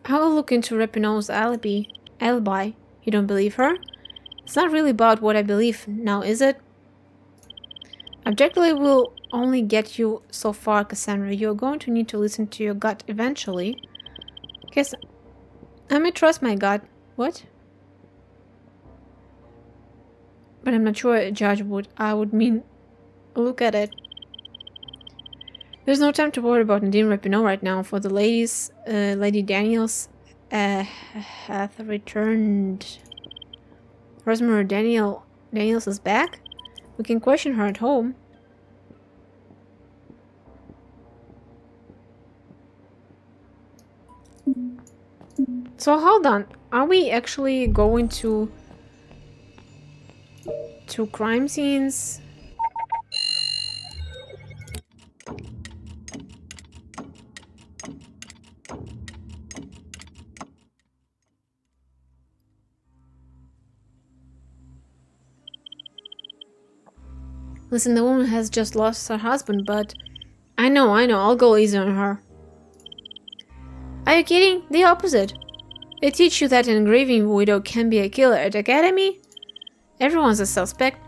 I will look into Rapinoe's alibi. You don't believe her? It's not really about what I believe now, is it? Objectively will only get you so far, Cassandra. You're going to need to listen to your gut eventually. Guess I may trust my gut. What? But I'm not sure a judge would. I would mean, look at it. There's no time to worry about Nadine Rapinoe right now. For the ladies, Lady Daniels hath returned. Rosemary Daniels is back? We can question her at home. So hold on. Are we actually going to crime scenes? Listen, the woman has just lost her husband, but... I know, I'll go easy on her. Are you kidding? The opposite. They teach you that an grieving widow can be a killer at Academy? Everyone's a suspect.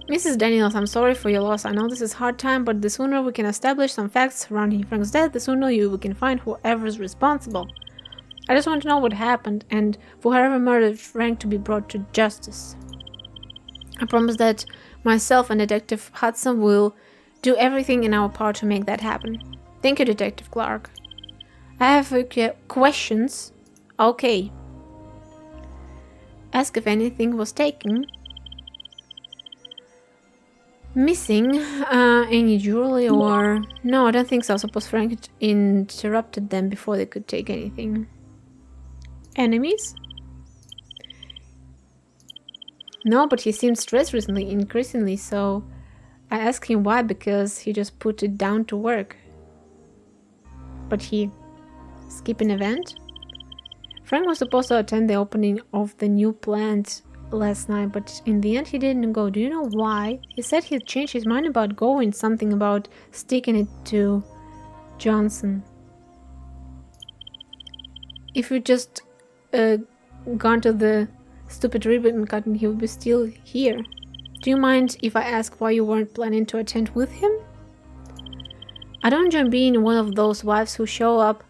Mrs. Daniels, I'm sorry for your loss. I know this is a hard time, but the sooner we can establish some facts surrounding Frank's death, the sooner we can find whoever's responsible. I just want to know what happened, and for whoever murdered Frank to be brought to justice. I promise that myself and Detective Hudson will do everything in our power to make that happen. Thank you, Detective Clarke. I have questions. Okay. Ask if anything was taken. Missing any jewelry or... No, I don't think so. Suppose Frank interrupted them before they could take anything. Enemies? No, but he seemed stressed recently, increasingly, so I asked him why, because he just put it down to work. But he skipped an event? Frank was supposed to attend the opening of the new plant last night, but in the end he didn't go. Do you know why? He said he'd changed his mind about going, something about sticking it to Johnson. If we just gone to the stupid ribbon cutting, he would be still here. Do you mind if I ask why you weren't planning to attend with him? I don't enjoy being one of those wives who show up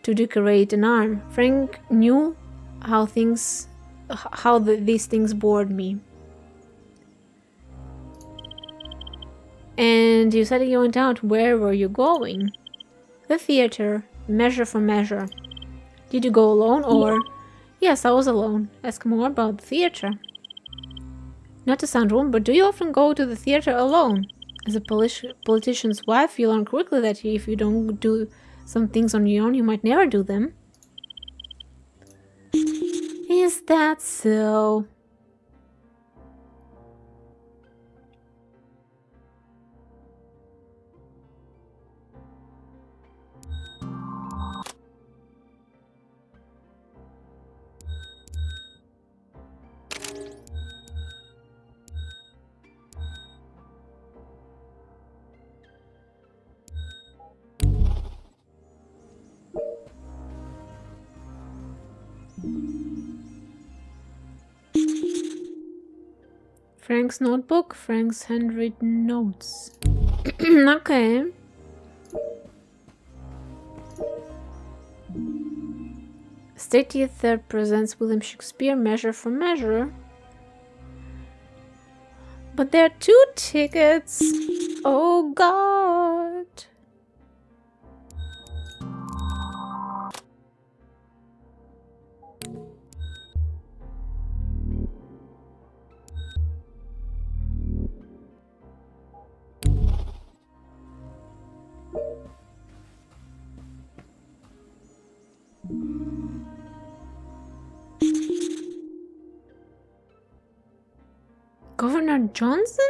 to decorate an arm. Frank knew how these things bored me. And you said you went out. Where were you going? The theater. Measure for measure. Did you go alone or... Yes, I was alone. Ask more about the theater. Not to sound rude, but do you often go to the theater alone? As a politician's wife, you learn quickly that if you don't do some things on your own, you might never do them. Is that so? Frank's notebook, Frank's handwritten notes. Okay. State Theatre presents William Shakespeare, Measure for Measure. But there are 2 tickets. Oh God. Governor Johnson?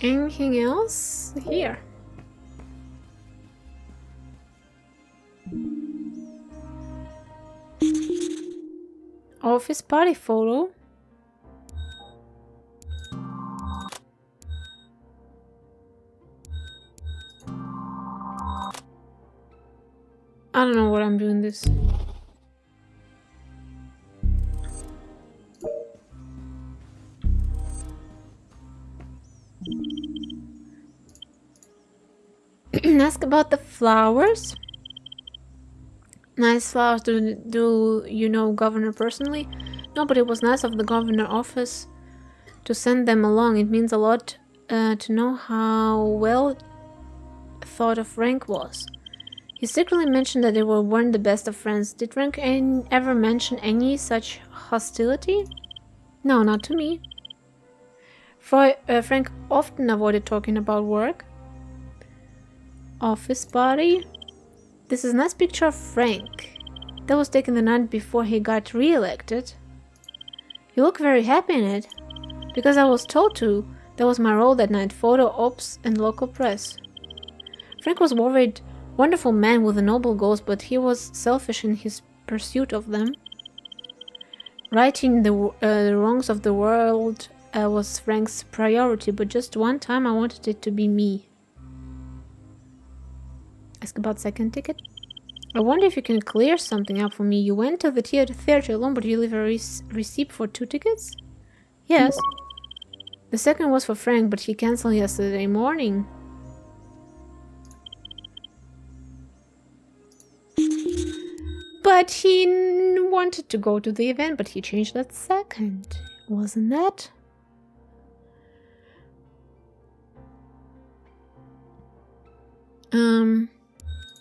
Anything else? Here. Office party photo. I don't know what I'm doing this. Ask about the flowers. Nice flowers. Do you know governor personally? No, but it was nice of the governor office to send them along. It means a lot to know how well thought of Frank was. He secretly mentioned that they weren't the best of friends. Did Frank ever mention any such hostility? No, not to me. Frank often avoided talking about work. Office party. This is a nice picture of Frank. That was taken the night before he got re-elected. You look very happy in it. Because I was told to. That was my role that night. Photo ops and local press. Frank was worried. Wonderful man with noble goals, but he was selfish in his pursuit of them. Righting the wrongs of the world was Frank's priority, but just one time I wanted it to be me. Ask about second ticket. I wonder if you can clear something up for me. You went to the theater alone, but you leave a receipt for 2 tickets? Yes. The second was for Frank, but he cancelled yesterday morning. But he wanted to go to the event, but he changed that second. Wasn't that?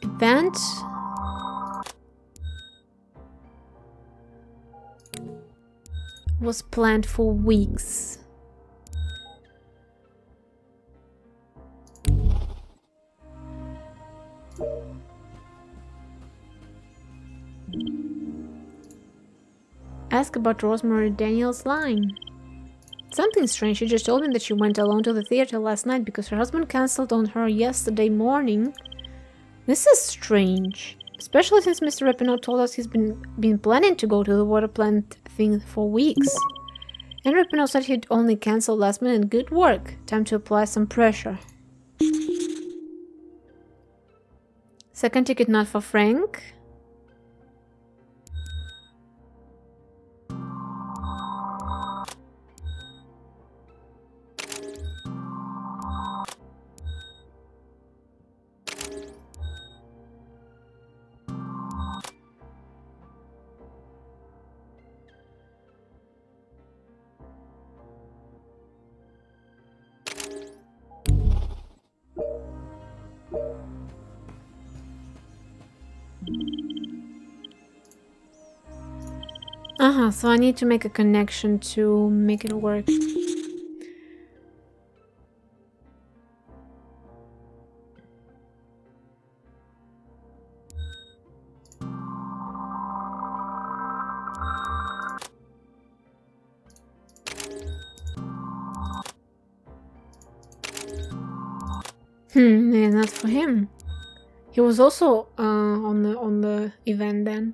Event. Was planned for weeks. Ask about Rosemary Daniels' line. Something strange. She just told me that she went alone to the theater last night because her husband cancelled on her yesterday morning. This is strange. Especially since Mr. Rapinoe told us he's been planning to go to the water plant thing for weeks. And Rapinoe said he'd only cancel last minute. Good work. Time to apply some pressure. Second ticket not for Frank. So I need to make a connection to make it work. Yeah, that's for him. He was also on the event then.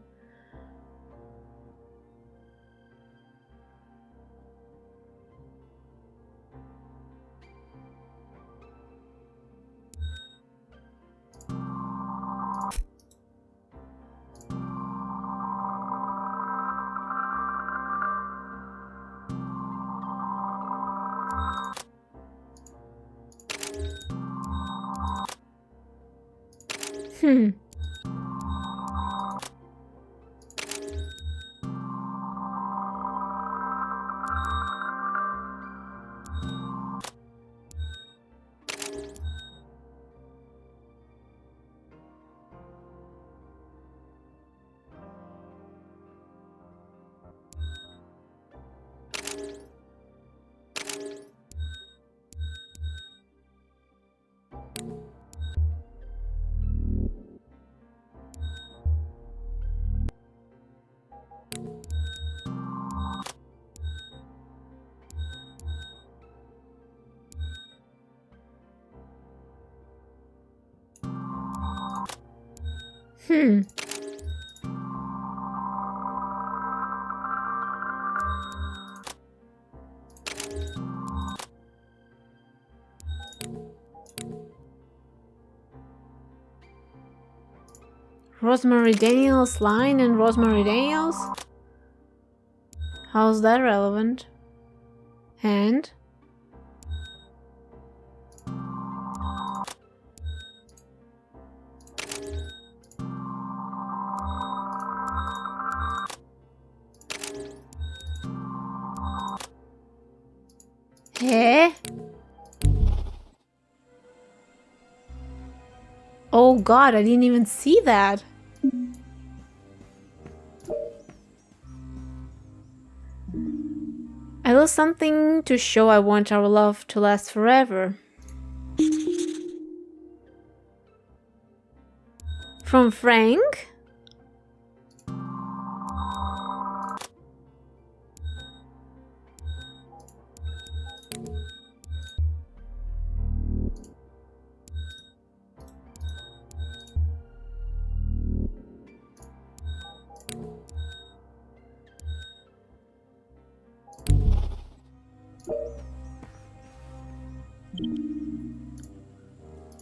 Rosemary Daniels line and Rosemary Daniels? How's that relevant? And? Eh? Oh god, I didn't even see that. I lost something to show I want our love to last forever. From Frank?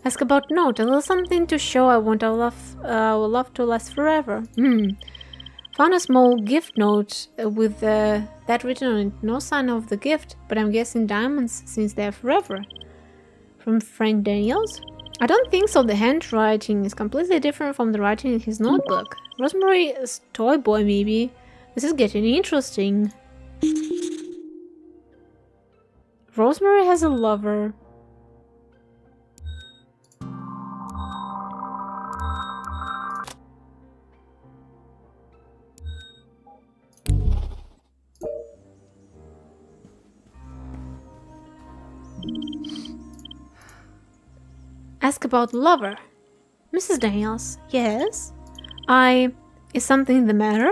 Ask about note. A little something to show I want our love to last forever. Found a small gift note with that written on it. No sign of the gift, but I'm guessing diamonds since they're forever. From Frank Daniels? I don't think so. The handwriting is completely different from the writing in his notebook. Rosemary's toy boy, maybe. This is getting interesting. Rosemary has a lover. Ask about lover. Mrs. Daniels, yes? Is something the matter?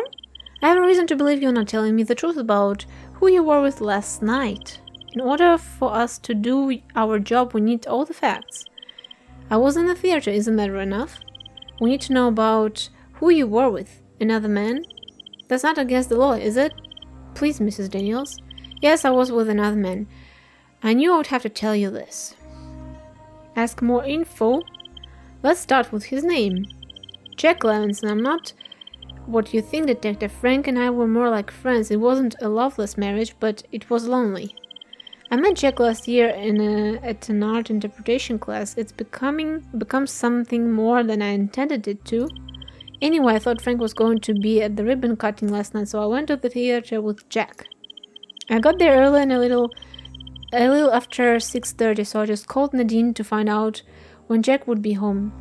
I have a reason to believe you're not telling me the truth about who you were with last night. In order for us to do our job, we need all the facts. I was in the theater, isn't that enough? We need to know about who you were with. Another man? That's not against the law, is it? Please, Mrs. Daniels. Yes, I was with another man. I knew I would have to tell you this. Ask more info. Let's start with his name. Jack Levinson. I'm not what you think, Detective. Frank and I were more like friends. It wasn't a loveless marriage, but it was lonely. I met Jack last year at an art interpretation class. It's become something more than I intended it to. Anyway, I thought Frank was going to be at the ribbon cutting last night, so I went to the theater with Jack. I got there early and a little after 6:30, so I just called Nadine to find out when Jack would be home.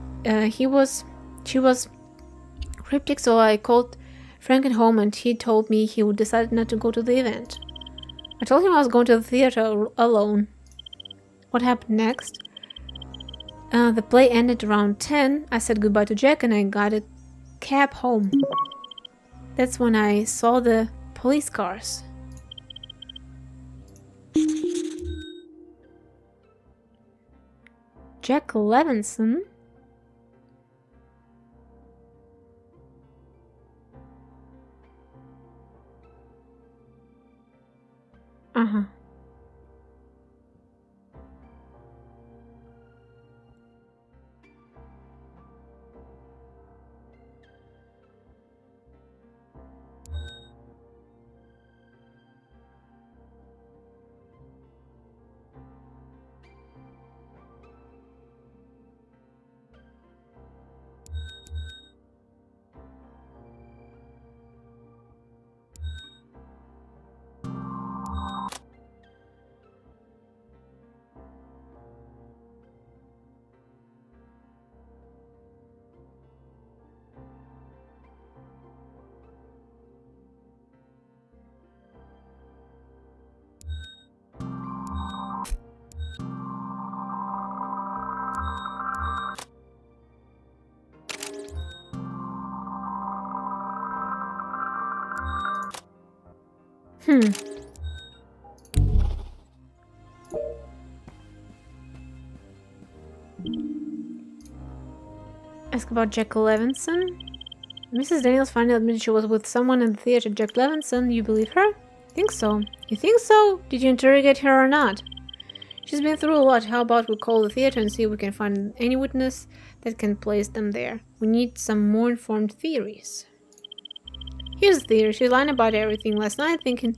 She was cryptic, so I called Frank at home and he told me he would decide not to go to the event. I told him I was going to the theater alone. What happened next? The play ended around 10. I said goodbye to Jack and I got a cab home. That's when I saw the police cars. Jack Levinson? Uh-huh. Ask about Jack Levinson. Mrs. Daniels finally admitted she was with someone in the theater. Jack Levinson, you believe her? Think so. You think so? Did you interrogate her or not? She's been through a lot. How about we call the theater and see if we can find any witness that can place them there? We need some more informed theories. Here's the theory. She's lying about everything. Last night, thinking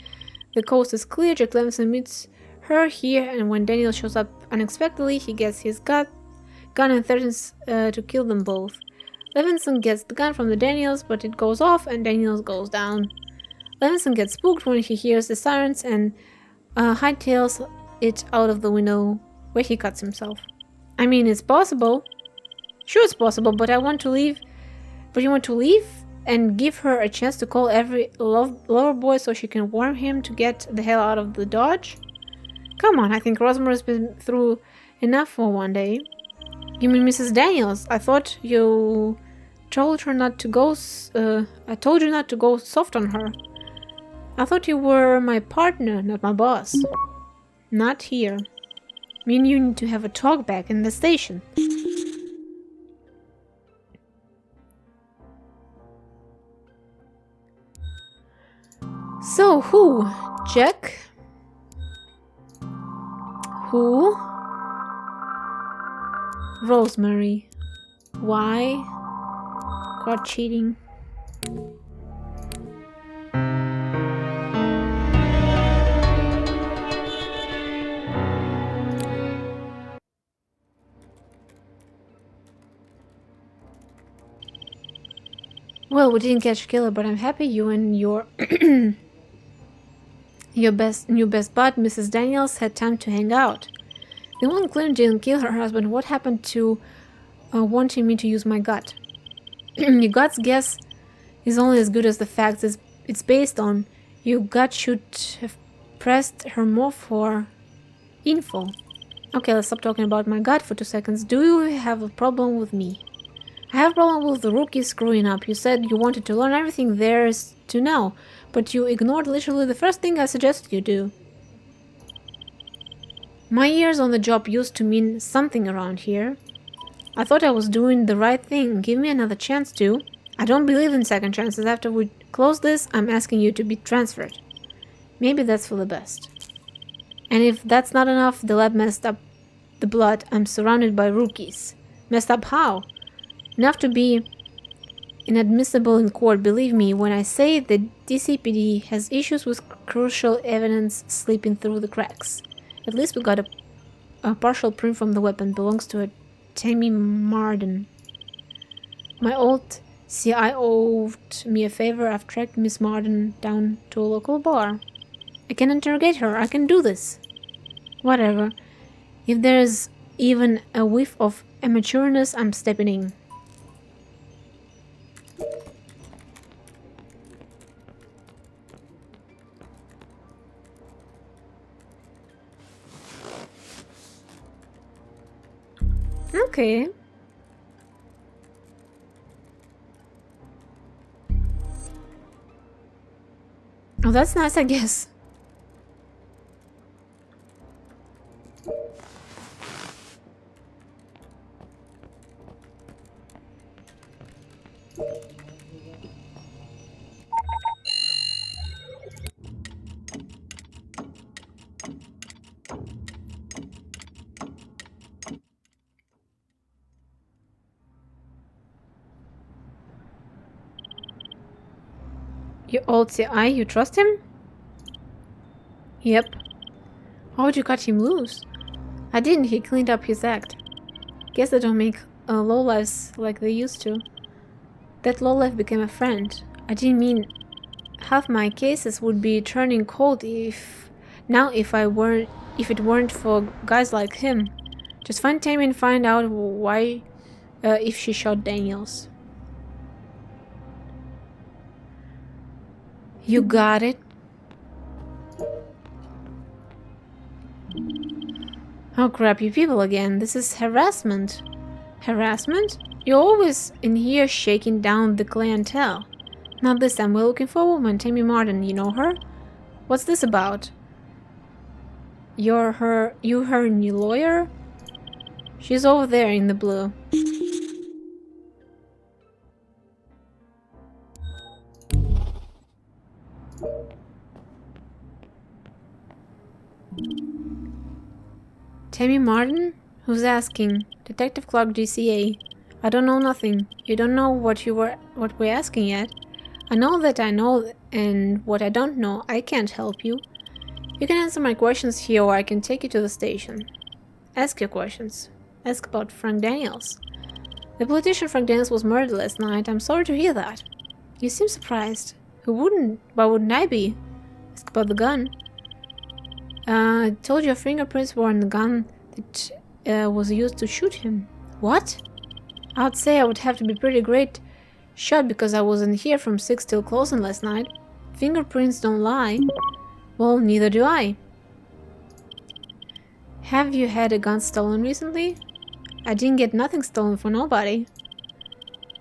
the coast is clear, Jack Levinson meets her here, and when Daniel shows up unexpectedly, he gets his gun and threatens to kill them both. Levinson gets the gun from the Daniels, but it goes off and Daniels goes down. Levinson gets spooked when he hears the sirens and hightails it out of the window where he cuts himself. I mean, it's possible. Sure, it's possible, but I want to leave. But you want to leave and give her a chance to call every lover boy so she can warn him to get the hell out of the Dodge? Come on, I think Rosemary's been through enough for one day. You mean Mrs. Daniels? I thought you told her not to go. I told you not to go soft on her. I thought you were my partner, not my boss. Not here. Me and you need to have a talk back in the station. So, who? Jack? Who? Rosemary. Why? Caught cheating. Well, we didn't catch killer, but I'm happy you and your new best bud, Mrs. Daniels, had time to hang out. The woman clearly didn't kill her husband. What happened to wanting me to use my gut? Your gut's guess is only as good as the facts it's based on. Your gut should have pressed her more for info. Okay, let's stop talking about my gut for 2 seconds. Do you have a problem with me? I have a problem with the rookies screwing up. You said you wanted to learn everything there is to know, but you ignored literally the first thing I suggested you do. My years on the job used to mean something around here. I thought I was doing the right thing. Give me another chance to. I don't believe in second chances. After we close this, I'm asking you to be transferred. Maybe that's for the best. And if that's not enough, the lab messed up the blood. I'm surrounded by rookies. Messed up how? Enough to be inadmissible in court. Believe me when I say the DCPD has issues with crucial evidence slipping through the cracks. At least we got a partial print from the weapon. Belongs to a Tammy Marden. My old CI owed me a favor. I've tracked Miss Marden down to a local bar. I can interrogate her. I can do this. Whatever. If there's even a whiff of amateureness, I'm stepping in. Okay. Oh, that's nice, I guess. Your old CI, you trust him? Yep. Why would you cut him loose? I didn't, he cleaned up his act. Guess they don't make lowlifes like they used to. That lowlife became a friend. I didn't mean half my cases would be turning cold if it weren't for guys like him. Just find Tammy and find out why if she shot Daniels. You got it. Oh crap, you people again. This is harassment. Harassment? You're always in here shaking down the clientele. Not this time. We're looking for a woman, Tammy Marden. You know her? What's this about? You her new lawyer? She's over there in the blue. Tammy Marden? Who's asking? Detective Clarke, GCA. I don't know nothing. You don't know what we're asking yet. I know that I know, and what I don't know, I can't help you. You can answer my questions here, or I can take you to the station. Ask your questions. Ask about Frank Daniels. The politician Frank Daniels was murdered last night. I'm sorry to hear that. You seem surprised. Who wouldn't? Why wouldn't I be? Ask about the gun. I told you your fingerprints were on the gun that was used to shoot him. What? I would say I would have to be pretty great shot because I wasn't here from 6 till closing last night. Fingerprints don't lie. Well, neither do I. Have you had a gun stolen recently? I didn't get nothing stolen for nobody.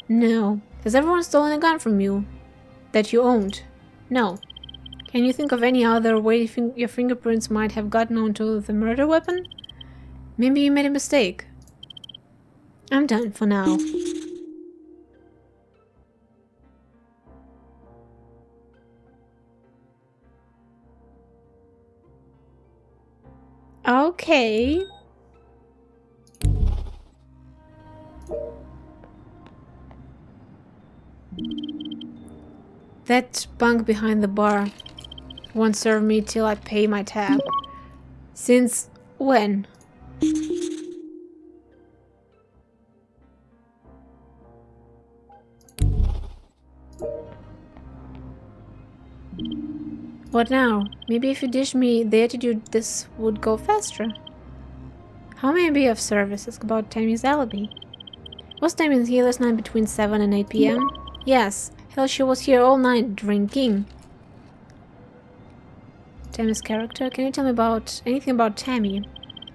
No. Has everyone stolen a gun from you? That you owned? No. Can you think of any other way your fingerprints might have gotten onto the murder weapon? Maybe you made a mistake. I'm done for now. Okay. That bunk behind the bar won't serve me till I pay my tab. Since when? What now? Maybe if you dish me the attitude, this would go faster. How may I be of service? Ask about Tammy's alibi. Was Tammy here last night between 7 and 8 p.m.? Yes. Hell, she was here all night drinking. Tammy's character? Can you tell me about anything about Tammy?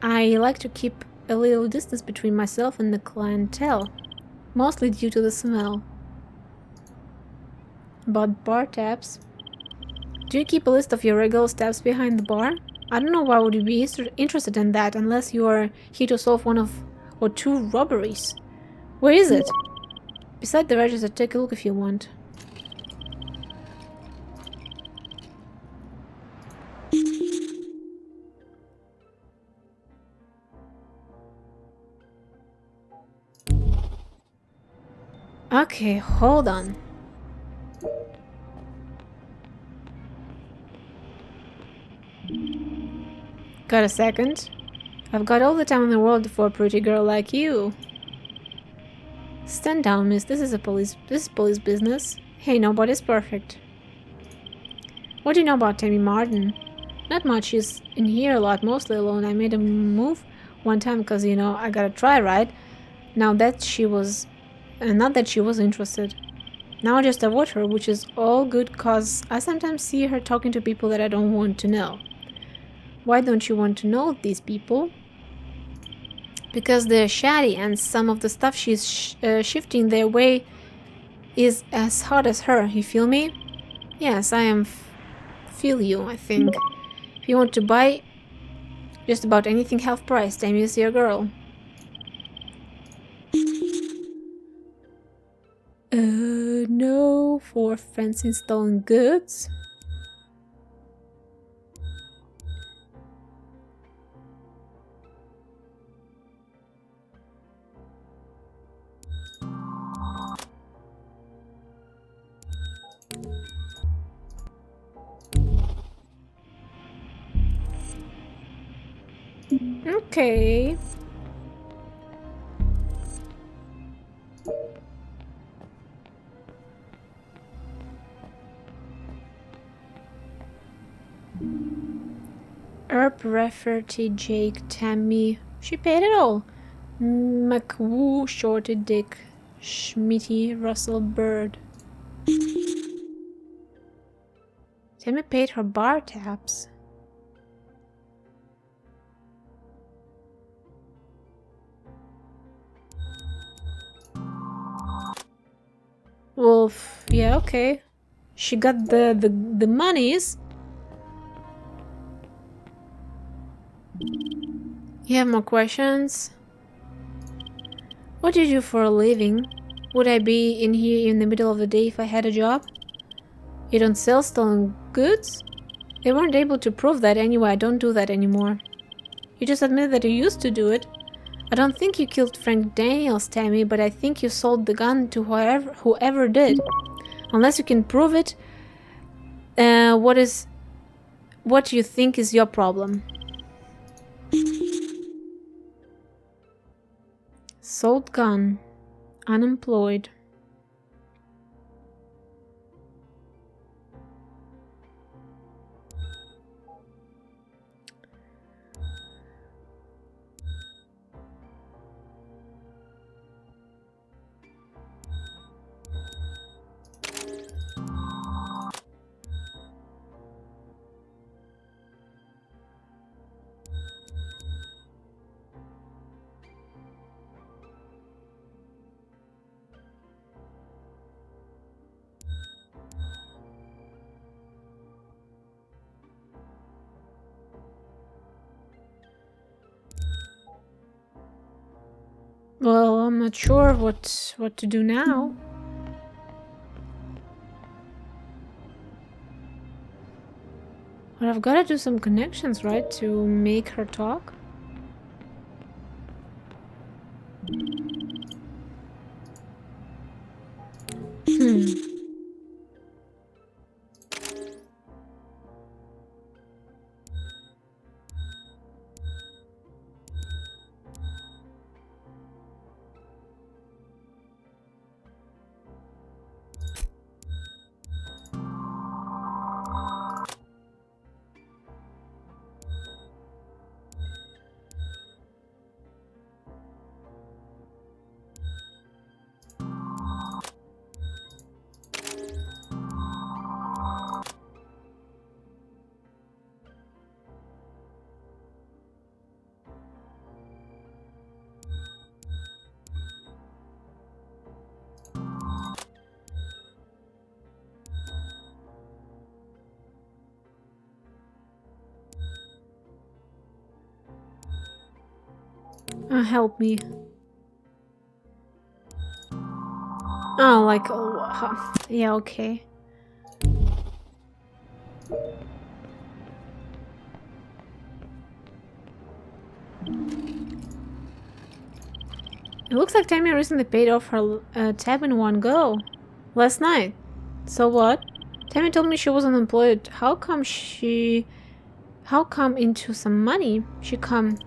I like to keep a little distance between myself and the clientele, mostly due to the smell. About bar taps? Do you keep a list of your regular taps behind the bar? I don't know why would you be interested in that unless you are here to solve one or two robberies. Where is it? Beside the register, take a look if you want. Okay, hold on. Got a second? I've got all the time in the world for a pretty girl like you. Stand down, miss. This is police business. Hey, nobody's perfect. What do you know about Tammy Martin? Not much. She's in here a lot, mostly alone. I made a move one time because, you know, I gotta try, right? Now that she was... not that she was interested. Now I just avoid her, which is all good cause I sometimes see her talking to people that I don't want to know. Why don't you want to know these people? Because they're shady and some of the stuff she's shifting their way is as hot as her, you feel me? Yes, I am feel you, I think. If you want to buy just about anything half price, Tammy is your girl. No, for fancy stolen goods. Okay. Herb, Rafferty, Jake, Tammy. She paid it all. McWoo, Shorty, Dick, Schmitty, Russell, Bird. Tammy paid her bar tabs. Well, yeah, okay. She got the monies. You have more questions? What do you do for a living? Would I be in here in the middle of the day if I had a job? You don't sell stolen goods? They weren't able to prove that anyway. I don't do that anymore. You just admitted that you used to do it. I don't think you killed Frank Daniels, Tammy, but I think you sold the gun to whoever did. Unless you can prove it, what you think is your problem? Sold gun. Unemployed. Well, I'm not sure what to do now. But I've got to do some connections, right, to make her talk? Help me. Oh, like, yeah, okay. It looks like Tammy recently paid off her tab in one go. Last night. So what? Tammy told me she was unemployed. How come into some money? She come...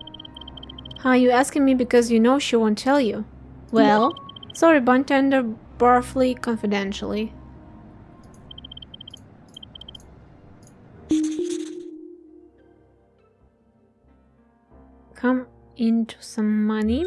Huh, you asking me because you know she won't tell you? Well, sorry, bartender, barfly, confidentially. Come into some money?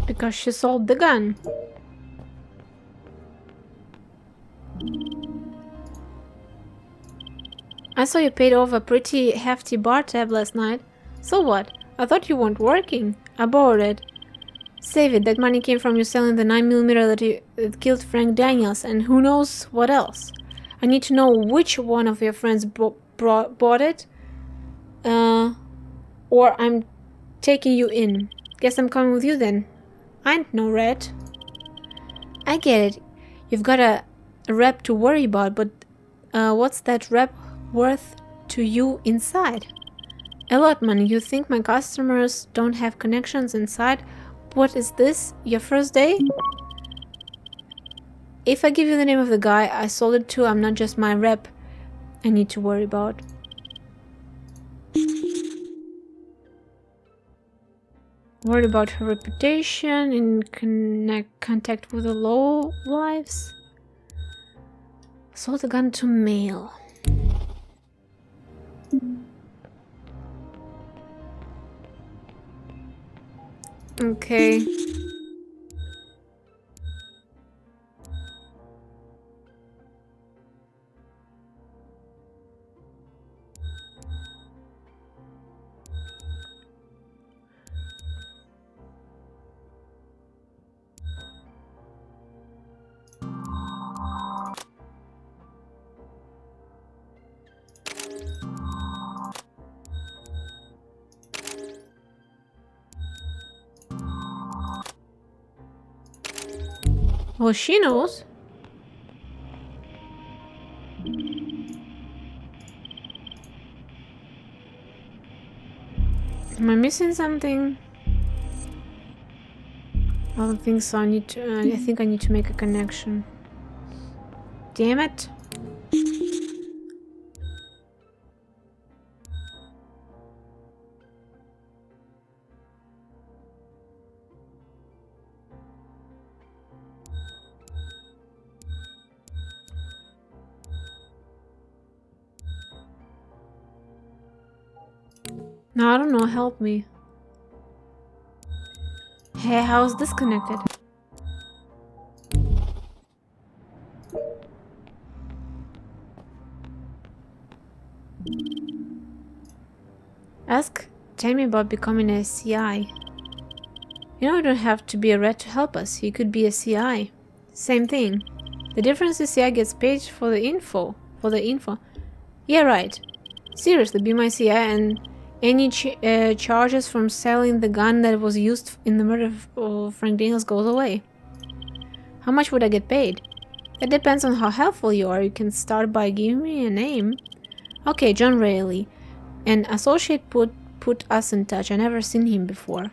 Because she sold the gun. I saw you paid off a pretty hefty bar tab last night. So what? I thought you weren't working. I borrowed it. Save it. That money came from you selling the 9mm that killed Frank Daniels and who knows what else. I need to know which one of your friends bought it. Or I'm taking you in. Guess I'm coming with you then. I ain't no rat. I get it. You've got a rep to worry about, but what's that rep worth to you inside? A lot, man. You think my customers don't have connections inside? What is this? Your first day? If I give you the name of the guy I sold it to, I'm not just my rep I need to worry about. Worried about her reputation, in contact with the low lives. Sold the gun to male. Okay. Well, she knows. Am I missing something? I don't think so. I need to. I think I need to make a connection. Damn it! No, I don't know. Help me. Hey, how's this connected? Ask Jamie about becoming a CI. You know, you don't have to be a rat to help us. You could be a CI. Same thing. The difference is CI gets paid for the info. Yeah, right. Seriously, be my CI and any charges from selling the gun that was used in the murder of Frank Daniels goes away. How much would I get paid? That depends on how helpful you are. You can start by giving me a name. Okay, John Rayleigh. An associate put us in touch. I never seen him before.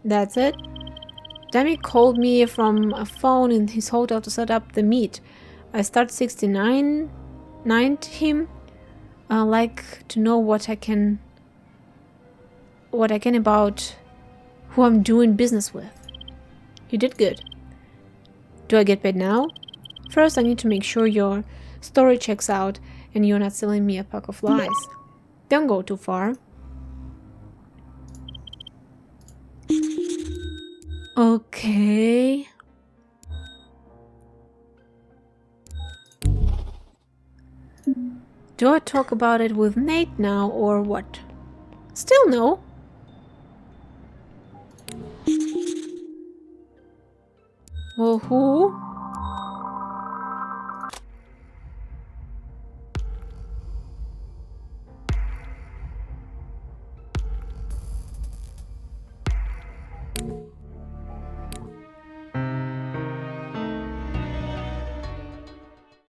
That's it? Jamie called me from a phone in his hotel to set up the meet. I start 69 him. I like to know what I can about who I'm doing business with. You did good. Do I get paid now? First, I need to make sure your story checks out and you're not selling me a pack of lies. Don't go too far. Okay. Do I talk about it with Nate now or what? Still no. Well, who?